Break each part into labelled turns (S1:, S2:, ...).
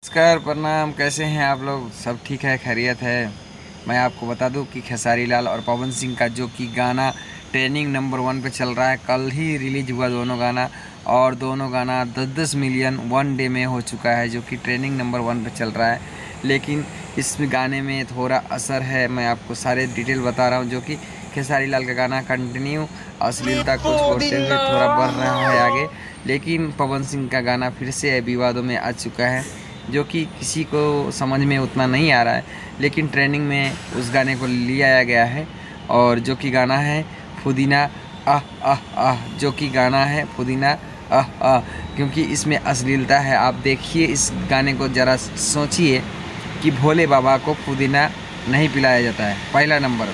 S1: नमस्कार, प्रणाम। कैसे हैं आप लोग? सब ठीक है, खैरियत है। मैं आपको बता दूं कि खेसारी लाल और पवन सिंह का जो कि गाना ट्रेंडिंग नंबर 1 पे चल रहा है, कल ही रिलीज हुआ दोनों गाना। और दोनों गाना 10-10 मिलियन वन डे में हो चुका है, जो कि ट्रेंडिंग नंबर 1 पे चल रहा है। लेकिन इस गाने में थोड़ा असर है, मैं आपको सारे डिटेल बता रहा हूँ। जो कि खेसारी लाल का गाना कंटिन्यू अश्लीलता को छोड़ते हुए थोड़ा बढ़ रहा है आगे, लेकिन पवन सिंह का गाना फिर से विवादों में आ चुका है, जो कि किसी को समझ में उतना नहीं आ रहा है। लेकिन ट्रेंडिंग में उस गाने को लिया गया है, और जो कि गाना है पुदीना आह आह आह, जो कि गाना है पुदीना आह आह, क्योंकि इसमें अश्लीलता है। आप देखिए इस गाने को ज़रा सोचिए कि भोले बाबा को पुदीना नहीं पिलाया जाता है, पहला नंबर।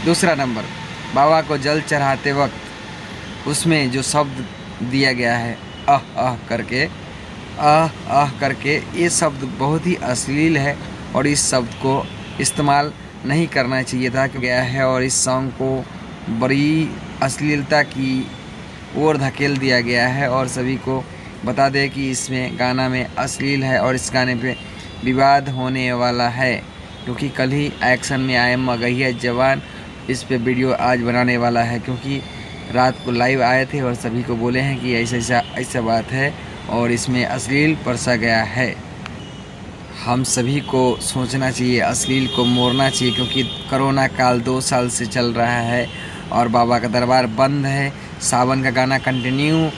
S1: दूसरा नंबर, बाबा को जल चढ़ाते वक्त उसमें जो शब्द दिया गया है आह आह करके, आह आह करके, ये शब्द बहुत ही अश्लील है और इस शब्द को इस्तेमाल नहीं करना चाहिए था गया है। और इस सॉन्ग को बड़ी अश्लीलता की ओर धकेल दिया गया है। और सभी को बता दें कि इसमें गाना में अश्लील है और इस गाने पे विवाद होने वाला है, क्योंकि कल ही एक्शन में आए मगहिया जवान इस पे वीडियो आज बनाने वाला है, क्योंकि रात को लाइव आए थे और सभी को बोले हैं कि ऐसा बात है और इसमें अश्लील परसा गया है। हम सभी को सोचना चाहिए, अश्लील को मोड़ना चाहिए, क्योंकि कोरोना काल 2 साल से चल रहा है और बाबा का दरबार बंद है। सावन का गाना कंटिन्यू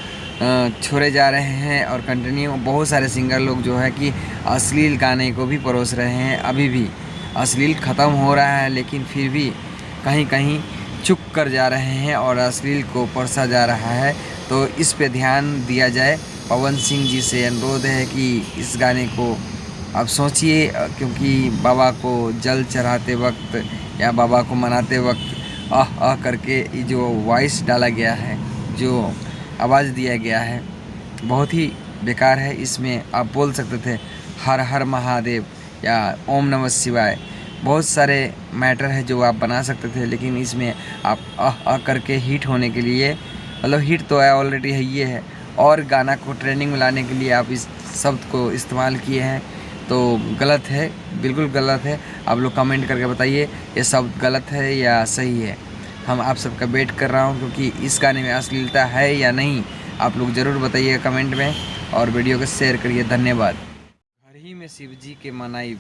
S1: छोड़े जा रहे हैं और कंटिन्यू बहुत सारे सिंगर लोग जो है कि अश्लील गाने को भी परोस रहे हैं। अभी भी अश्लील ख़त्म हो रहा है, लेकिन फिर भी कहीं कहीं चुप कर जा रहे हैं और अश्लील को परसा जा रहा है। तो इस पे ध्यान दिया जाए। पवन सिंह जी से अनुरोध है कि इस गाने को आप सोचिए, क्योंकि बाबा को जल चढ़ाते वक्त या बाबा को मनाते वक्त आह आह करके ये जो वॉइस डाला गया है, जो आवाज़ दिया गया है, बहुत ही बेकार है। इसमें आप बोल सकते थे हर हर महादेव या ओम नमः शिवाय, बहुत सारे मैटर है जो आप बना सकते थे, लेकिन इसमें आप आह करके हिट होने के लिए, मतलब हिट तो है ऑलरेडी है ये है, और गाना को ट्रेंडिंग में लाने के लिए आप इस शब्द को इस्तेमाल किए हैं, तो गलत है, बिल्कुल गलत है। आप लोग कमेंट करके बताइए ये शब्द गलत है या सही है। हम आप सबका वेट कर रहा हूँ, क्योंकि इस गाने में अश्लीलता है या नहीं, आप लोग ज़रूर बताइए कमेंट में, और वीडियो को शेयर करिए। धन्यवाद। घर ही में शिव जी के मनाई,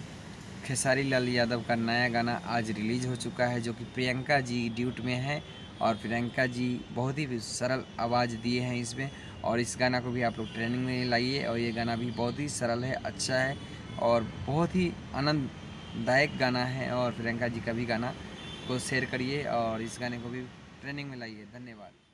S1: खेसारी लाल यादव का नया गाना आज रिलीज़ हो चुका है, जो कि प्रियंका जी ड्यूट में है। और प्रियंका जी बहुत ही सरल आवाज़ दिए हैं इसमें, और इस गाना को भी आप लोग ट्रेनिंग में लाइए। और ये गाना भी बहुत ही सरल है, अच्छा है और बहुत ही आनंददायक गाना है। और प्रियंका जी का भी गाना को शेयर करिए और इस गाने को भी ट्रेनिंग में लाइए। धन्यवाद।